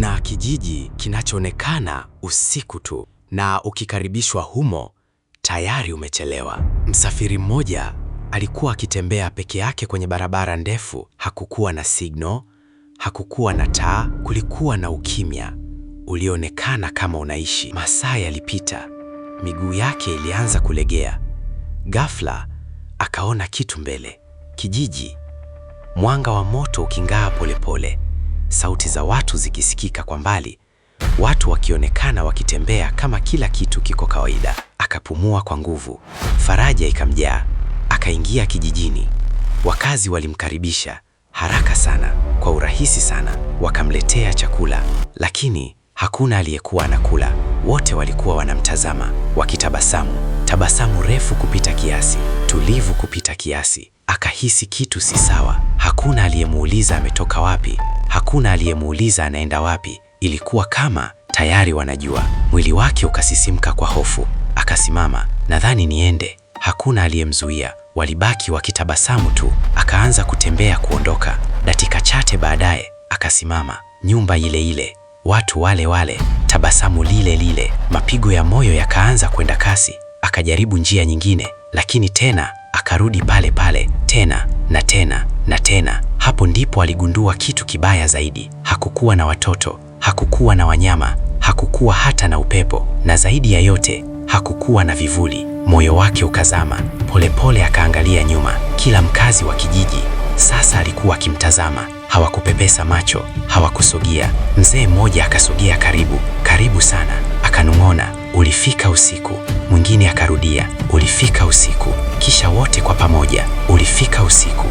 Kuna kijiji kinachoonekana usiku tu, na ukikaribishwa humo tayari umechelewa. Msafiri mmoja alikuwa akitembea peke yake kwenye barabara ndefu. Hakukuwa na signal, hakukuwa na taa, kulikuwa na ukimya ulioonekana kama unaishi. Masaa yalipita, miguu yake ilianza kulegea. Ghafla akaona kitu mbele, kijiji, mwanga wa moto uking'aa polepole, sauti za watu zikisikika kwa mbali, watu wakionekana wakitembea kama kila kitu kiko kawaida. Akapumua kwa nguvu, faraja ikamjaa. Akaingia kijijini. Wakazi walimkaribisha haraka sana, kwa urahisi sana. Wakamletea chakula, lakini hakuna aliyekuwa anakula. Wote walikuwa wanamtazama, wakitabasamu, tabasamu refu kupita kiasi, tulivu kupita kiasi. Akahisi kitu si sawa. Hakuna aliyemuuliza ametoka wapi, hakuna aliyemuuliza anaenda wapi. Ilikuwa kama tayari wanajua. Mwili wake ukasisimka kwa hofu. Akasimama, nadhani niende. Hakuna aliyemzuia, walibaki wakitabasamu tu. Akaanza kutembea kuondoka. Dakika chache baadaye akasimama, nyumba ile ile, watu wale wale, tabasamu lile lile. Mapigo ya moyo yakaanza kwenda kasi. Akajaribu njia nyingine, lakini tena akarudi pale pale, tena na tena na tena. Hapo ndipo aligundua kitu kibaya zaidi. Hakukuwa na watoto, hakukuwa na wanyama, hakukuwa hata na upepo, na zaidi ya yote hakukuwa na vivuli. Moyo wake ukazama. Polepole akaangalia nyuma. Kila mkazi wa kijiji sasa alikuwa akimtazama. Hawakupepesa macho, hawakusogea. Mzee mmoja akasogea karibu, karibu sana, akanung'ona, ulifika usiku. Mwingine akarudia, ulifika usiku. Kisha wote kwa pamoja, ulifika usiku.